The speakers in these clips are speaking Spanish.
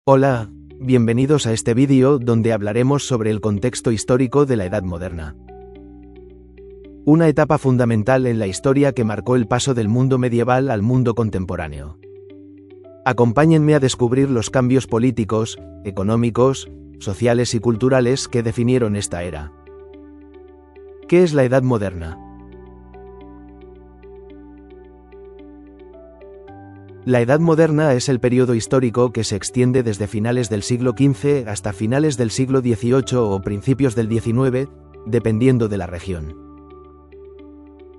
Hola, bienvenidos a este vídeo donde hablaremos sobre el contexto histórico de la Edad Moderna. Una etapa fundamental en la historia que marcó el paso del mundo medieval al mundo contemporáneo. Acompáñenme a descubrir los cambios políticos, económicos, sociales y culturales que definieron esta era. ¿Qué es la Edad Moderna? La Edad Moderna es el periodo histórico que se extiende desde finales del siglo XV hasta finales del siglo XVIII o principios del XIX, dependiendo de la región.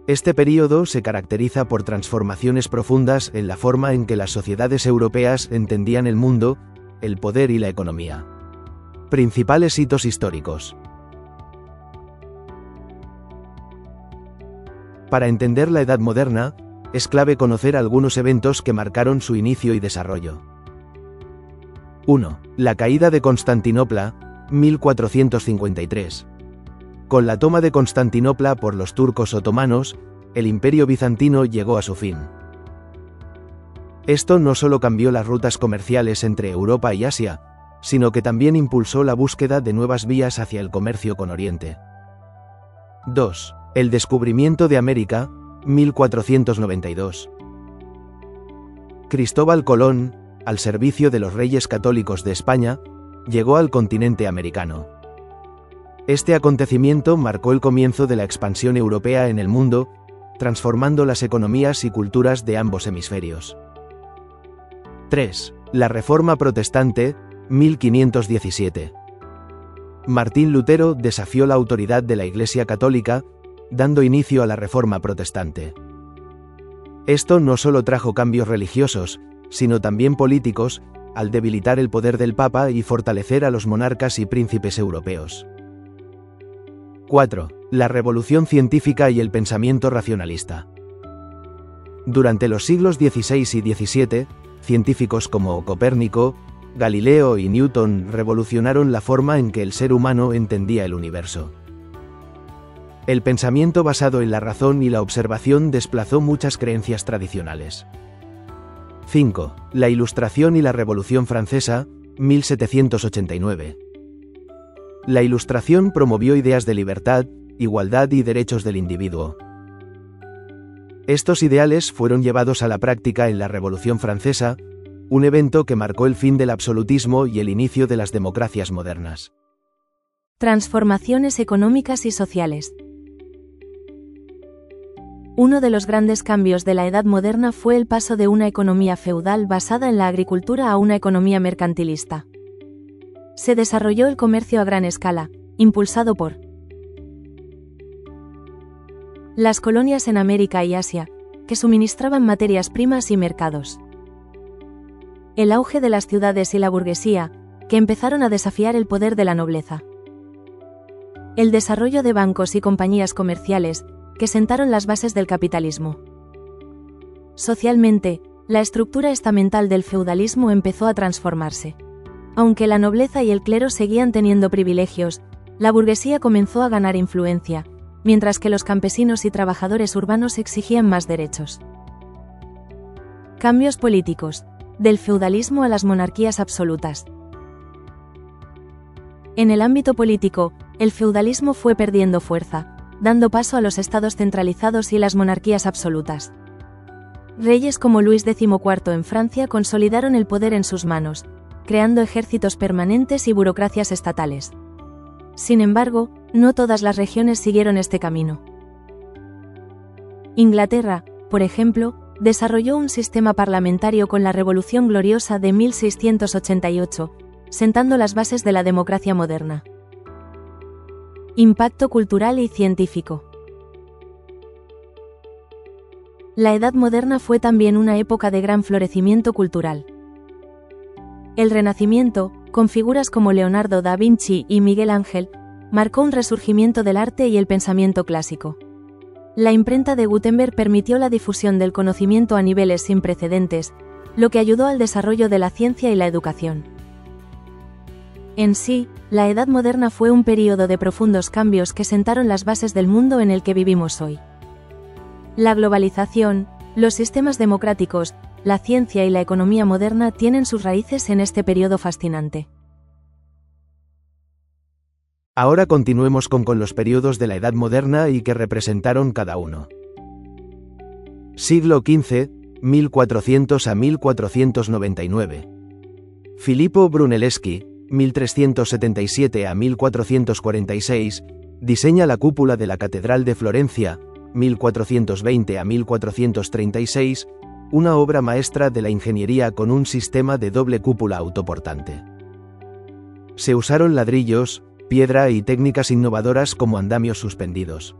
Este periodo se caracteriza por transformaciones profundas en la forma en que las sociedades europeas entendían el mundo, el poder y la economía. Principales hitos históricos. Para entender la Edad Moderna, es clave conocer algunos eventos que marcaron su inicio y desarrollo. 1. La caída de Constantinopla, 1453. Con la toma de Constantinopla por los turcos otomanos, el Imperio bizantino llegó a su fin. Esto no solo cambió las rutas comerciales entre Europa y Asia, sino que también impulsó la búsqueda de nuevas vías hacia el comercio con Oriente. 2. El descubrimiento de América, 1492. Cristóbal Colón, al servicio de los Reyes Católicos de España, llegó al continente americano. Este acontecimiento marcó el comienzo de la expansión europea en el mundo, transformando las economías y culturas de ambos hemisferios. 3. La Reforma Protestante, 1517. Martín Lutero desafió la autoridad de la Iglesia Católica, dando inicio a la Reforma Protestante. Esto no solo trajo cambios religiosos, sino también políticos, al debilitar el poder del Papa y fortalecer a los monarcas y príncipes europeos. 4. La Revolución Científica y el pensamiento racionalista. Durante los siglos XVI y XVII, científicos como Copérnico, Galileo y Newton revolucionaron la forma en que el ser humano entendía el universo. El pensamiento basado en la razón y la observación desplazó muchas creencias tradicionales. 5. La Ilustración y la Revolución Francesa, 1789. La Ilustración promovió ideas de libertad, igualdad y derechos del individuo. Estos ideales fueron llevados a la práctica en la Revolución Francesa, un evento que marcó el fin del absolutismo y el inicio de las democracias modernas. Transformaciones económicas y sociales. Uno de los grandes cambios de la Edad Moderna fue el paso de una economía feudal basada en la agricultura a una economía mercantilista. Se desarrolló el comercio a gran escala, impulsado por las colonias en América y Asia, que suministraban materias primas y mercados. El auge de las ciudades y la burguesía, que empezaron a desafiar el poder de la nobleza. El desarrollo de bancos y compañías comerciales, que sentaron las bases del capitalismo. Socialmente, la estructura estamental del feudalismo empezó a transformarse. Aunque la nobleza y el clero seguían teniendo privilegios, la burguesía comenzó a ganar influencia, mientras que los campesinos y trabajadores urbanos exigían más derechos. Cambios políticos, del feudalismo a las monarquías absolutas. En el ámbito político, el feudalismo fue perdiendo fuerza, dando paso a los estados centralizados y las monarquías absolutas. Reyes como Luis XIV en Francia consolidaron el poder en sus manos, creando ejércitos permanentes y burocracias estatales. Sin embargo, no todas las regiones siguieron este camino. Inglaterra, por ejemplo, desarrolló un sistema parlamentario con la Revolución Gloriosa de 1688, sentando las bases de la democracia moderna. Impacto cultural y científico. La Edad Moderna fue también una época de gran florecimiento cultural. El Renacimiento, con figuras como Leonardo da Vinci y Miguel Ángel, marcó un resurgimiento del arte y el pensamiento clásico. La imprenta de Gutenberg permitió la difusión del conocimiento a niveles sin precedentes, lo que ayudó al desarrollo de la ciencia y la educación. En sí, la Edad Moderna fue un período de profundos cambios que sentaron las bases del mundo en el que vivimos hoy. La globalización, los sistemas democráticos, la ciencia y la economía moderna tienen sus raíces en este periodo fascinante. Ahora continuemos con los periodos de la Edad Moderna y que representaron cada uno. Siglo XV, 1400 a 1499. Filippo Brunelleschi, 1377 a 1446, diseña la cúpula de la Catedral de Florencia, 1420 a 1436, una obra maestra de la ingeniería con un sistema de doble cúpula autoportante. Se usaron ladrillos, piedra y técnicas innovadoras como andamios suspendidos.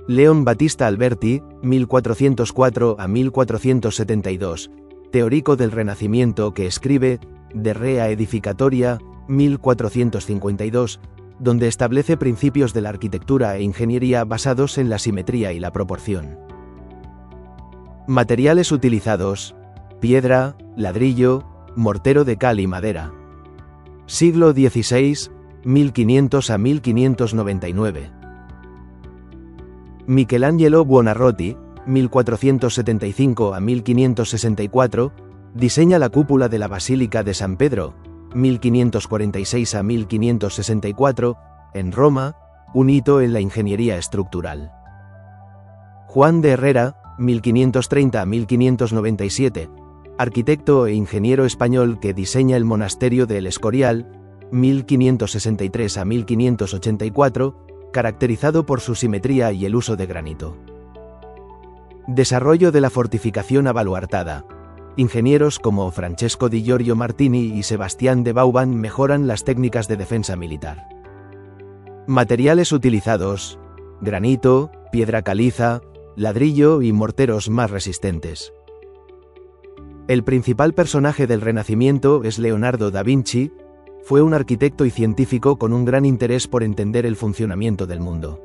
Leon Battista Alberti, 1404 a 1472, teórico del Renacimiento que escribe De Rea Edificatoria, 1452, donde establece principios de la arquitectura e ingeniería basados en la simetría y la proporción. Materiales utilizados: piedra, ladrillo, mortero de cal y madera. Siglo XVI, 1500 a 1599. Michelangelo Buonarroti, 1475 a 1564, diseña la cúpula de la Basílica de San Pedro, 1546 a 1564, en Roma, un hito en la ingeniería estructural. Juan de Herrera, 1530 a 1597, arquitecto e ingeniero español que diseña el monasterio de El Escorial, 1563 a 1584, caracterizado por su simetría y el uso de granito. Desarrollo de la fortificación abaluartada. Ingenieros como Francesco di Giorgio Martini y Sebastián de Vauban mejoran las técnicas de defensa militar. Materiales utilizados: granito, piedra caliza, ladrillo y morteros más resistentes. El principal personaje del Renacimiento es Leonardo da Vinci. Fue un arquitecto y científico con un gran interés por entender el funcionamiento del mundo.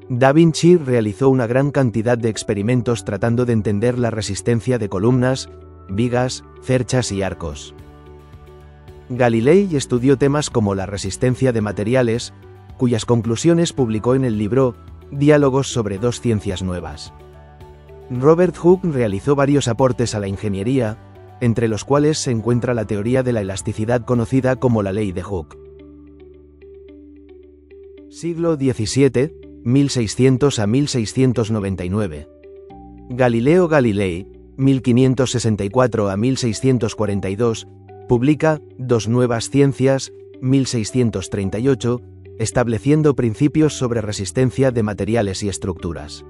Da Vinci realizó una gran cantidad de experimentos tratando de entender la resistencia de columnas, vigas, cerchas y arcos. Galilei estudió temas como la resistencia de materiales, cuyas conclusiones publicó en el libro Diálogos sobre dos ciencias nuevas. Robert Hooke realizó varios aportes a la ingeniería, entre los cuales se encuentra la teoría de la elasticidad conocida como la ley de Hooke. Siglo XVII, 1600 a 1699. Galileo Galilei, 1564 a 1642, publica Dos nuevas ciencias, 1638, estableciendo principios sobre resistencia de materiales y estructuras.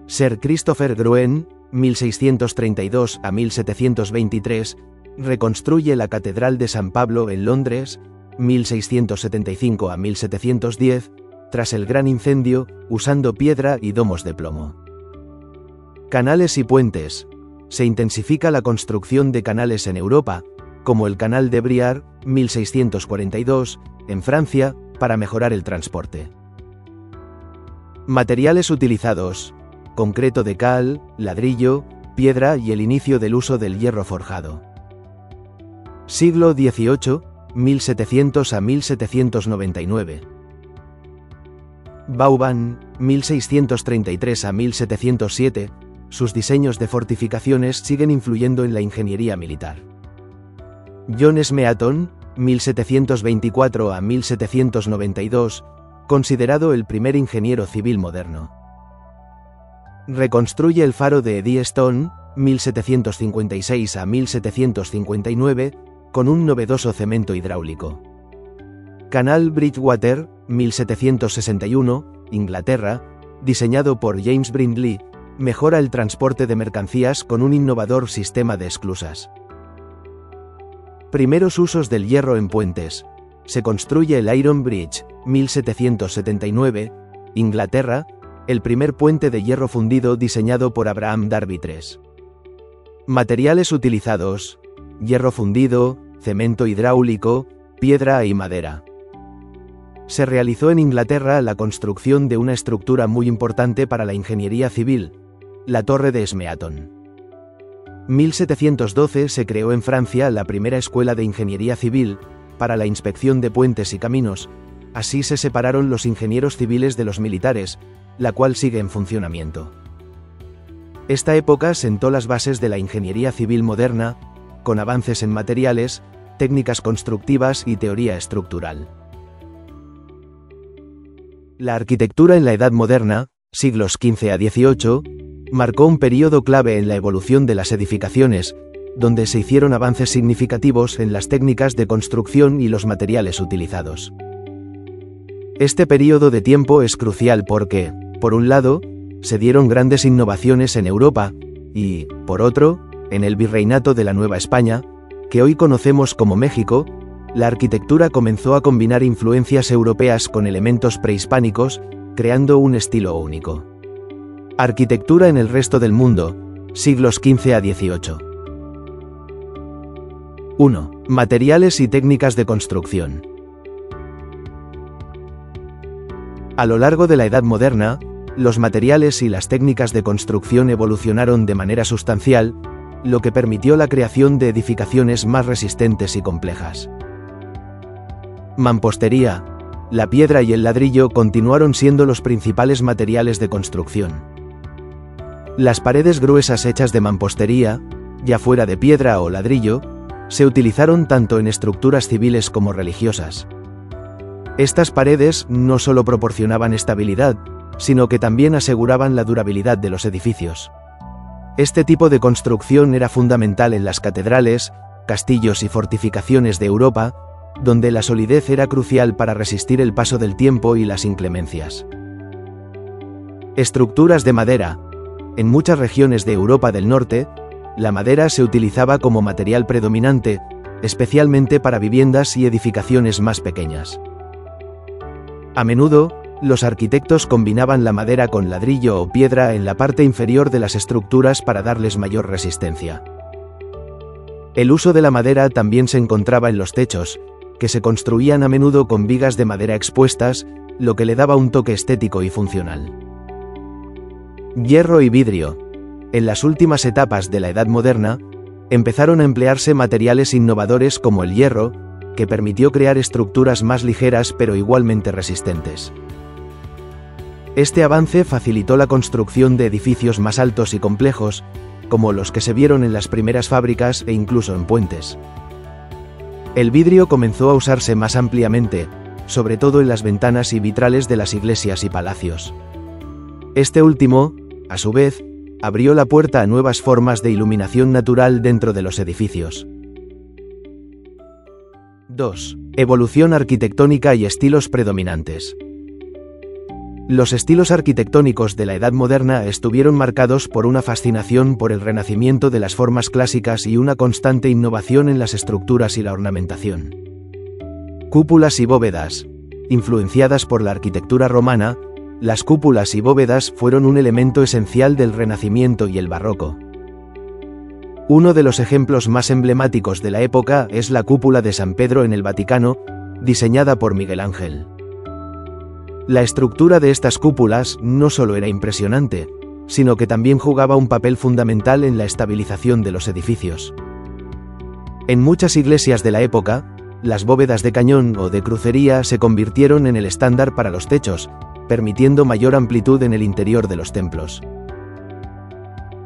Sir Christopher Gruen, 1632 a 1723, reconstruye la Catedral de San Pablo en Londres, 1675 a 1710, tras el gran incendio, usando piedra y domos de plomo. Canales y puentes. Se intensifica la construcción de canales en Europa, como el Canal de Briare, 1642, en Francia, para mejorar el transporte. Materiales utilizados: concreto de cal, ladrillo, piedra y el inicio del uso del hierro forjado. Siglo XVIII, 1700 a 1799. Vauban, 1633 a 1707, sus diseños de fortificaciones siguen influyendo en la ingeniería militar. John Smeaton, 1724 a 1792, considerado el primer ingeniero civil moderno. Reconstruye el faro de Eddystone, 1756 a 1759, con un novedoso cemento hidráulico. Canal Bridgewater, 1761, Inglaterra, diseñado por James Brindley, mejora el transporte de mercancías con un innovador sistema de esclusas. Primeros usos del hierro en puentes. Se construye el Iron Bridge, 1779, Inglaterra, el primer puente de hierro fundido diseñado por Abraham Darby III. Materiales utilizados: hierro fundido, cemento hidráulico, piedra y madera. Se realizó en Inglaterra la construcción de una estructura muy importante para la ingeniería civil, la Torre de Smeaton. 1712 se creó en Francia la primera escuela de ingeniería civil, para la inspección de puentes y caminos. Así se separaron los ingenieros civiles de los militares, la cual sigue en funcionamiento. Esta época sentó las bases de la ingeniería civil moderna, con avances en materiales, técnicas constructivas y teoría estructural. La arquitectura en la Edad Moderna, siglos XV a XVIII, marcó un período clave en la evolución de las edificaciones, donde se hicieron avances significativos en las técnicas de construcción y los materiales utilizados. Este período de tiempo es crucial porque, por un lado, se dieron grandes innovaciones en Europa, y, por otro, en el Virreinato de la Nueva España, que hoy conocemos como México, la arquitectura comenzó a combinar influencias europeas con elementos prehispánicos, creando un estilo único. Arquitectura en el resto del mundo, siglos XV a XVIII. 1. Materiales y técnicas de construcción. A lo largo de la Edad Moderna, los materiales y las técnicas de construcción evolucionaron de manera sustancial, lo que permitió la creación de edificaciones más resistentes y complejas. Mampostería, la piedra y el ladrillo continuaron siendo los principales materiales de construcción. Las paredes gruesas hechas de mampostería, ya fuera de piedra o ladrillo, se utilizaron tanto en estructuras civiles como religiosas. Estas paredes no solo proporcionaban estabilidad, sino que también aseguraban la durabilidad de los edificios. Este tipo de construcción era fundamental en las catedrales, castillos y fortificaciones de Europa, donde la solidez era crucial para resistir el paso del tiempo y las inclemencias. Estructuras de madera. En muchas regiones de Europa del Norte, la madera se utilizaba como material predominante, especialmente para viviendas y edificaciones más pequeñas. A menudo, los arquitectos combinaban la madera con ladrillo o piedra en la parte inferior de las estructuras para darles mayor resistencia. El uso de la madera también se encontraba en los techos, que se construían a menudo con vigas de madera expuestas, lo que le daba un toque estético y funcional. Hierro y vidrio. En las últimas etapas de la Edad Moderna, empezaron a emplearse materiales innovadores como el hierro, que permitió crear estructuras más ligeras pero igualmente resistentes. Este avance facilitó la construcción de edificios más altos y complejos, como los que se vieron en las primeras fábricas e incluso en puentes. El vidrio comenzó a usarse más ampliamente, sobre todo en las ventanas y vitrales de las iglesias y palacios. Este último, a su vez, abrió la puerta a nuevas formas de iluminación natural dentro de los edificios. 2. Evolución arquitectónica y estilos predominantes. Los estilos arquitectónicos de la Edad Moderna estuvieron marcados por una fascinación por el renacimiento de las formas clásicas y una constante innovación en las estructuras y la ornamentación. Cúpulas y bóvedas. Influenciadas por la arquitectura romana, las cúpulas y bóvedas fueron un elemento esencial del Renacimiento y el Barroco. Uno de los ejemplos más emblemáticos de la época es la cúpula de San Pedro en el Vaticano, diseñada por Miguel Ángel. La estructura de estas cúpulas no solo era impresionante, sino que también jugaba un papel fundamental en la estabilización de los edificios. En muchas iglesias de la época, las bóvedas de cañón o de crucería se convirtieron en el estándar para los techos, permitiendo mayor amplitud en el interior de los templos.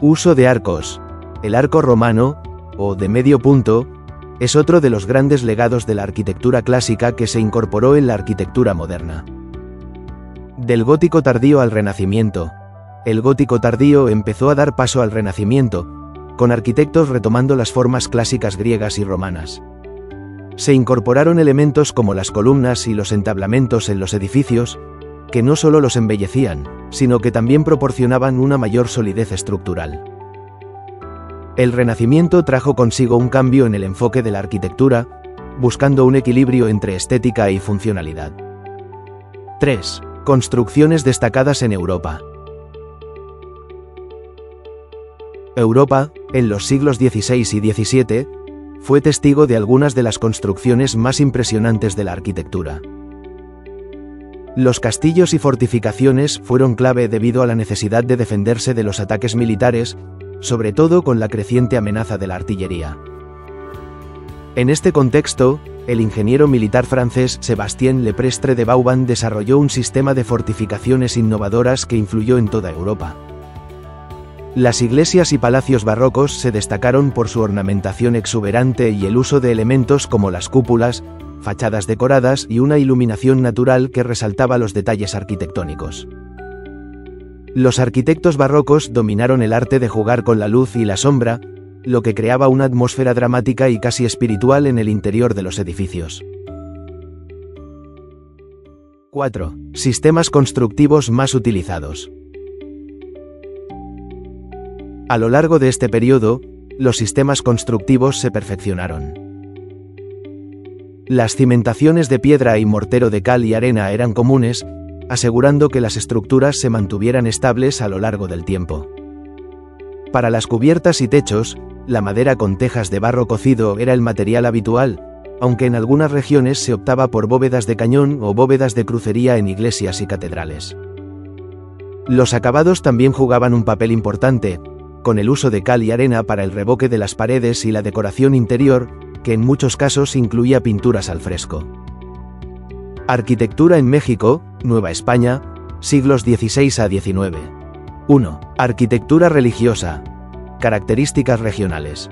Uso de arcos. El arco romano, o de medio punto, es otro de los grandes legados de la arquitectura clásica que se incorporó en la arquitectura moderna. Del gótico tardío al Renacimiento. El gótico tardío empezó a dar paso al Renacimiento, con arquitectos retomando las formas clásicas griegas y romanas. Se incorporaron elementos como las columnas y los entablamentos en los edificios, que no solo los embellecían, sino que también proporcionaban una mayor solidez estructural. El Renacimiento trajo consigo un cambio en el enfoque de la arquitectura, buscando un equilibrio entre estética y funcionalidad. 3. Construcciones destacadas en Europa. Europa, en los siglos XVI y XVII, fue testigo de algunas de las construcciones más impresionantes de la arquitectura. Los castillos y fortificaciones fueron clave debido a la necesidad de defenderse de los ataques militares, sobre todo con la creciente amenaza de la artillería. En este contexto, el ingeniero militar francés Sébastien Leprestre de Vauban desarrolló un sistema de fortificaciones innovadoras que influyó en toda Europa. Las iglesias y palacios barrocos se destacaron por su ornamentación exuberante y el uso de elementos como las cúpulas, fachadas decoradas y una iluminación natural que resaltaba los detalles arquitectónicos. Los arquitectos barrocos dominaron el arte de jugar con la luz y la sombra, lo que creaba una atmósfera dramática y casi espiritual en el interior de los edificios. 4. Sistemas constructivos más utilizados. A lo largo de este periodo, los sistemas constructivos se perfeccionaron. Las cimentaciones de piedra y mortero de cal y arena eran comunes, asegurando que las estructuras se mantuvieran estables a lo largo del tiempo. Para las cubiertas y techos, la madera con tejas de barro cocido era el material habitual, aunque en algunas regiones se optaba por bóvedas de cañón o bóvedas de crucería en iglesias y catedrales. Los acabados también jugaban un papel importante, con el uso de cal y arena para el revoque de las paredes y la decoración interior, que en muchos casos incluía pinturas al fresco. Arquitectura en México, Nueva España, siglos XVI a XIX. 1. Arquitectura religiosa. Características regionales.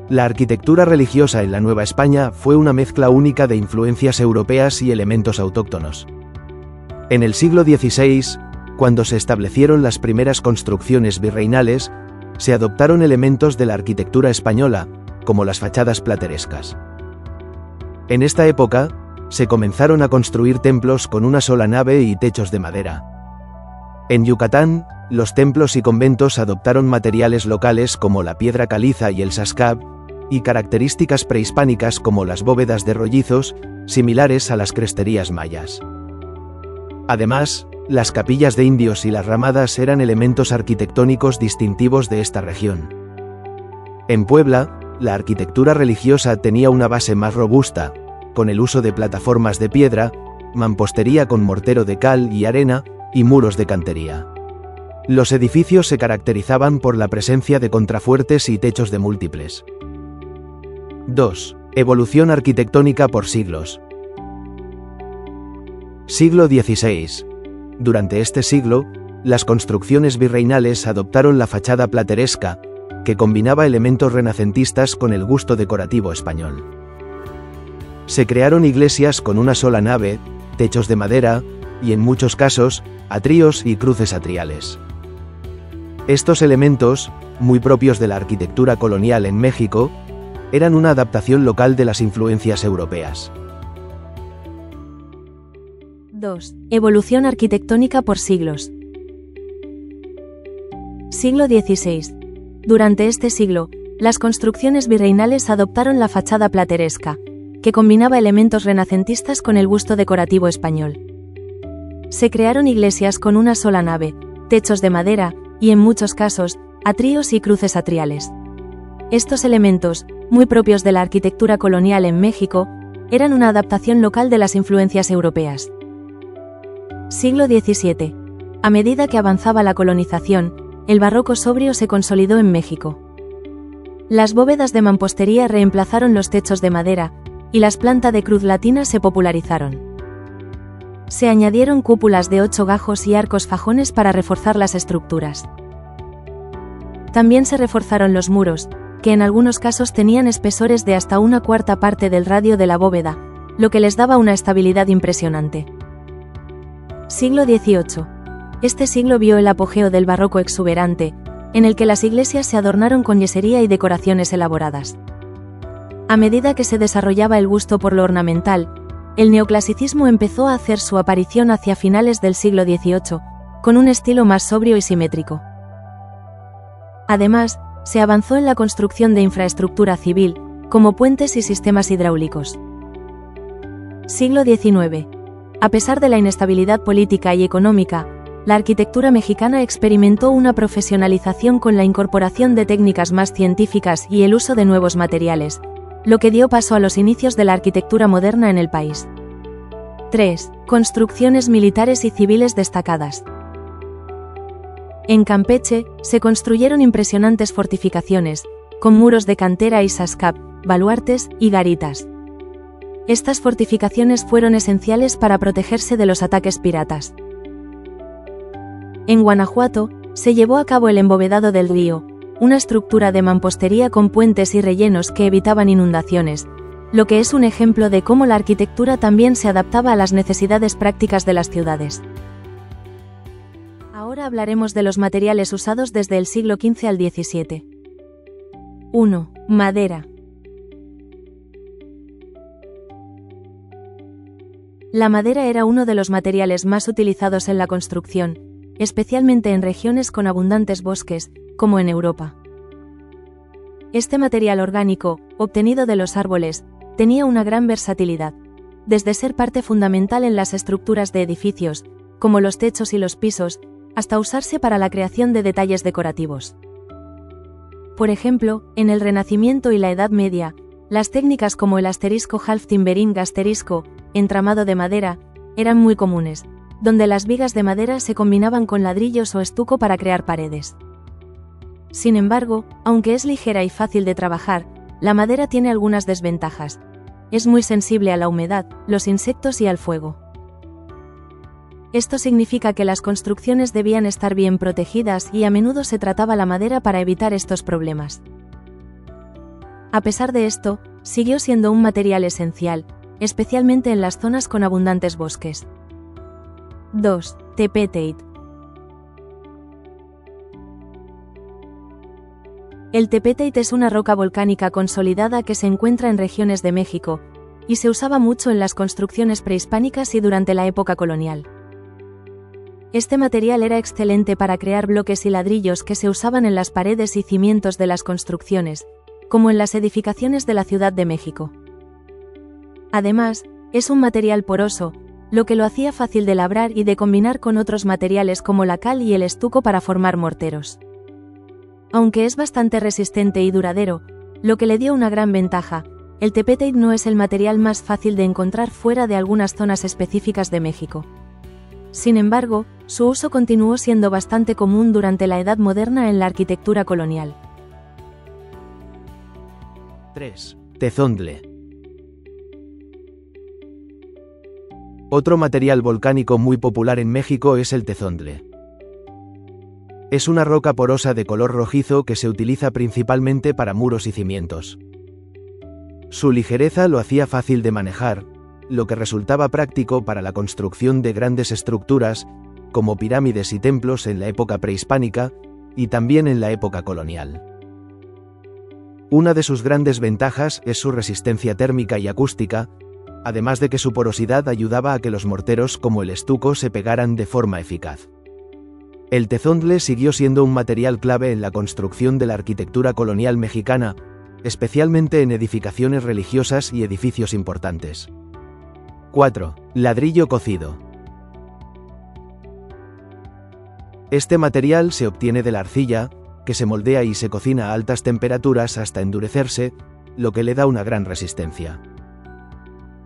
La arquitectura religiosa en la Nueva España fue una mezcla única de influencias europeas y elementos autóctonos. En el siglo XVI, cuando se establecieron las primeras construcciones virreinales, se adoptaron elementos de la arquitectura española, como las fachadas platerescas. En esta época, se comenzaron a construir templos con una sola nave y techos de madera. En Yucatán, los templos y conventos adoptaron materiales locales como la piedra caliza y el sascab, y características prehispánicas como las bóvedas de rollizos, similares a las cresterías mayas. Además, las capillas de indios y las ramadas eran elementos arquitectónicos distintivos de esta región. En Puebla, la arquitectura religiosa tenía una base más robusta, con el uso de plataformas de piedra, mampostería con mortero de cal y arena, y muros de cantería. Los edificios se caracterizaban por la presencia de contrafuertes y techos de múltiples. 2. Evolución arquitectónica por siglos. Siglo XVI. Durante este siglo, las construcciones virreinales adoptaron la fachada plateresca, que combinaba elementos renacentistas con el gusto decorativo español. Se crearon iglesias con una sola nave, techos de madera, y en muchos casos, atríos y cruces atriales. Estos elementos, muy propios de la arquitectura colonial en México, eran una adaptación local de las influencias europeas. 2. Evolución arquitectónica por siglos. Siglo XVI. Durante este siglo, las construcciones virreinales adoptaron la fachada plateresca, que combinaba elementos renacentistas con el gusto decorativo español. Se crearon iglesias con una sola nave, techos de madera, y en muchos casos, atríos y cruces atriales. Estos elementos, muy propios de la arquitectura colonial en México, eran una adaptación local de las influencias europeas. Siglo XVII. A medida que avanzaba la colonización, el barroco sobrio se consolidó en México. Las bóvedas de mampostería reemplazaron los techos de madera, y las plantas de cruz latina se popularizaron. Se añadieron cúpulas de 8 gajos y arcos fajones para reforzar las estructuras. También se reforzaron los muros, que en algunos casos tenían espesores de hasta 1/4 parte del radio de la bóveda, lo que les daba una estabilidad impresionante. Siglo XVIII. Este siglo vio el apogeo del barroco exuberante, en el que las iglesias se adornaron con yesería y decoraciones elaboradas. A medida que se desarrollaba el gusto por lo ornamental, el neoclasicismo empezó a hacer su aparición hacia finales del siglo XVIII, con un estilo más sobrio y simétrico. Además, se avanzó en la construcción de infraestructura civil, como puentes y sistemas hidráulicos. Siglo XIX. A pesar de la inestabilidad política y económica, la arquitectura mexicana experimentó una profesionalización con la incorporación de técnicas más científicas y el uso de nuevos materiales, lo que dio paso a los inicios de la arquitectura moderna en el país. 3. Construcciones militares y civiles destacadas. En Campeche, se construyeron impresionantes fortificaciones, con muros de cantera y sascab, baluartes y garitas. Estas fortificaciones fueron esenciales para protegerse de los ataques piratas. En Guanajuato, se llevó a cabo el embovedado del río, una estructura de mampostería con puentes y rellenos que evitaban inundaciones, lo que es un ejemplo de cómo la arquitectura también se adaptaba a las necesidades prácticas de las ciudades. Ahora hablaremos de los materiales usados desde el siglo XV al XVII. 1. Madera. La madera era uno de los materiales más utilizados en la construcción, especialmente en regiones con abundantes bosques, como en Europa. Este material orgánico, obtenido de los árboles, tenía una gran versatilidad, desde ser parte fundamental en las estructuras de edificios, como los techos y los pisos, hasta usarse para la creación de detalles decorativos. Por ejemplo, en el Renacimiento y la Edad Media, las técnicas como el half timbering entramado de madera, eran muy comunes, donde las vigas de madera se combinaban con ladrillos o estuco para crear paredes. Sin embargo, aunque es ligera y fácil de trabajar, la madera tiene algunas desventajas. Es muy sensible a la humedad, los insectos y al fuego. Esto significa que las construcciones debían estar bien protegidas y a menudo se trataba la madera para evitar estos problemas. A pesar de esto, siguió siendo un material esencial, especialmente en las zonas con abundantes bosques. 2. Tepetite. El tepetite es una roca volcánica consolidada que se encuentra en regiones de México, y se usaba mucho en las construcciones prehispánicas y durante la época colonial. Este material era excelente para crear bloques y ladrillos que se usaban en las paredes y cimientos de las construcciones, como en las edificaciones de la Ciudad de México. Además, es un material poroso, lo que lo hacía fácil de labrar y de combinar con otros materiales como la cal y el estuco para formar morteros. Aunque es bastante resistente y duradero, lo que le dio una gran ventaja, el tepetite no es el material más fácil de encontrar fuera de algunas zonas específicas de México. Sin embargo, su uso continuó siendo bastante común durante la Edad Moderna en la arquitectura colonial. 3. Tezondle. Otro material volcánico muy popular en México es el tezondle. Es una roca porosa de color rojizo que se utiliza principalmente para muros y cimientos. Su ligereza lo hacía fácil de manejar, lo que resultaba práctico para la construcción de grandes estructuras, como pirámides y templos en la época prehispánica, y también en la época colonial. Una de sus grandes ventajas es su resistencia térmica y acústica, además de que su porosidad ayudaba a que los morteros como el estuco se pegaran de forma eficaz. El tezondle siguió siendo un material clave en la construcción de la arquitectura colonial mexicana, especialmente en edificaciones religiosas y edificios importantes. 4. Ladrillo cocido. Este material se obtiene de la arcilla, que se moldea y se cocina a altas temperaturas hasta endurecerse, lo que le da una gran resistencia.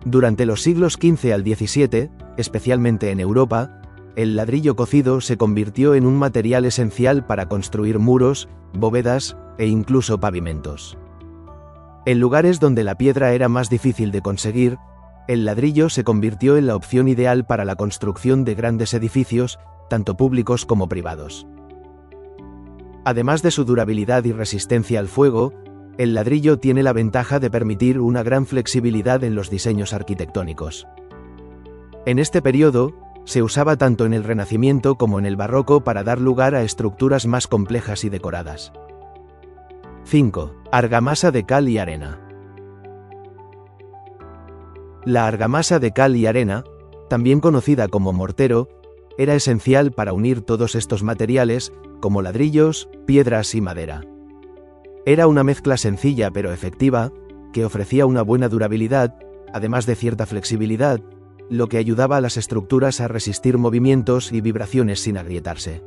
Durante los siglos XV al XVII, especialmente en Europa, el ladrillo cocido se convirtió en un material esencial para construir muros, bóvedas e incluso pavimentos. En lugares donde la piedra era más difícil de conseguir, el ladrillo se convirtió en la opción ideal para la construcción de grandes edificios, tanto públicos como privados. Además de su durabilidad y resistencia al fuego, el ladrillo tiene la ventaja de permitir una gran flexibilidad en los diseños arquitectónicos. En este periodo, se usaba tanto en el Renacimiento como en el Barroco para dar lugar a estructuras más complejas y decoradas. 5. Argamasa de cal y arena. La argamasa de cal y arena, también conocida como mortero, era esencial para unir todos estos materiales, como ladrillos, piedras y madera. Era una mezcla sencilla pero efectiva, que ofrecía una buena durabilidad, además de cierta flexibilidad, lo que ayudaba a las estructuras a resistir movimientos y vibraciones sin agrietarse.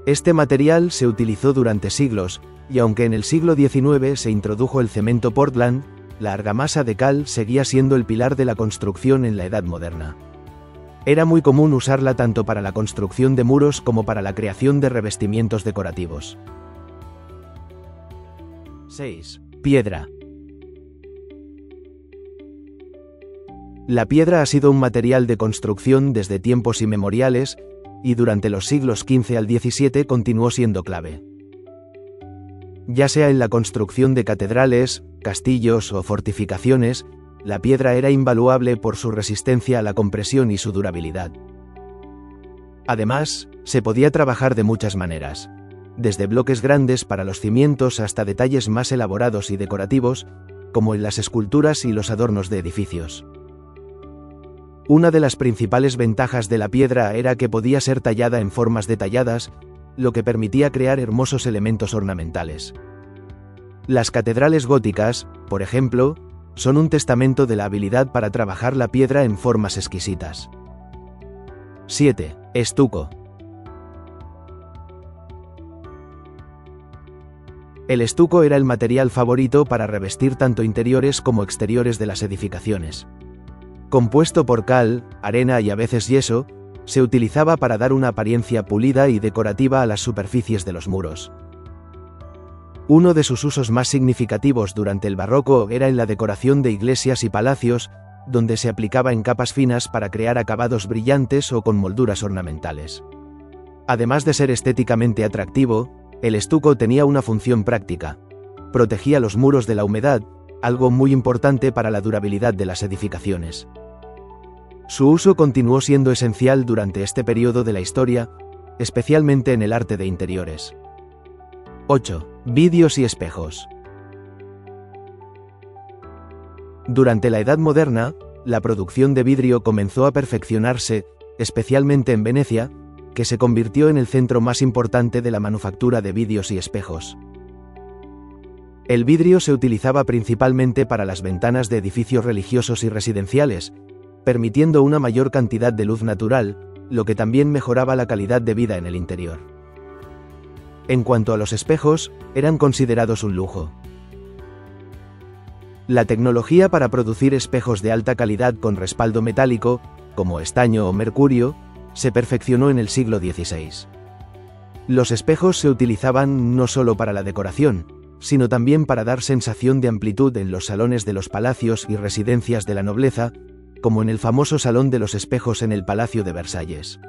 Este material se utilizó durante siglos, y aunque en el siglo XIX se introdujo el cemento Portland, la argamasa de cal seguía siendo el pilar de la construcción en la Edad Moderna. Era muy común usarla tanto para la construcción de muros como para la creación de revestimientos decorativos. 6. Piedra. La piedra ha sido un material de construcción desde tiempos inmemoriales, y durante los siglos XV al XVII continuó siendo clave. Ya sea en la construcción de catedrales, castillos o fortificaciones, la piedra era invaluable por su resistencia a la compresión y su durabilidad. Además, se podía trabajar de muchas maneras, desde bloques grandes para los cimientos hasta detalles más elaborados y decorativos, como en las esculturas y los adornos de edificios. Una de las principales ventajas de la piedra era que podía ser tallada en formas detalladas, lo que permitía crear hermosos elementos ornamentales. Las catedrales góticas, por ejemplo, son un testamento de la habilidad para trabajar la piedra en formas exquisitas. 7. Estuco. El estuco era el material favorito para revestir tanto interiores como exteriores de las edificaciones. Compuesto por cal, arena y a veces yeso, se utilizaba para dar una apariencia pulida y decorativa a las superficies de los muros. Uno de sus usos más significativos durante el barroco era en la decoración de iglesias y palacios, donde se aplicaba en capas finas para crear acabados brillantes o con molduras ornamentales. Además de ser estéticamente atractivo, el estuco tenía una función práctica. Protegía los muros de la humedad, algo muy importante para la durabilidad de las edificaciones. Su uso continuó siendo esencial durante este periodo de la historia, especialmente en el arte de interiores. 8. Vidrios y espejos. Durante la Edad Moderna, la producción de vidrio comenzó a perfeccionarse, especialmente en Venecia, que se convirtió en el centro más importante de la manufactura de vidrios y espejos. El vidrio se utilizaba principalmente para las ventanas de edificios religiosos y residenciales, permitiendo una mayor cantidad de luz natural, lo que también mejoraba la calidad de vida en el interior. En cuanto a los espejos, eran considerados un lujo. La tecnología para producir espejos de alta calidad con respaldo metálico, como estaño o mercurio, se perfeccionó en el siglo XVI. Los espejos se utilizaban no solo para la decoración, sino también para dar sensación de amplitud en los salones de los palacios y residencias de la nobleza, como en el famoso Salón de los Espejos en el Palacio de Versalles.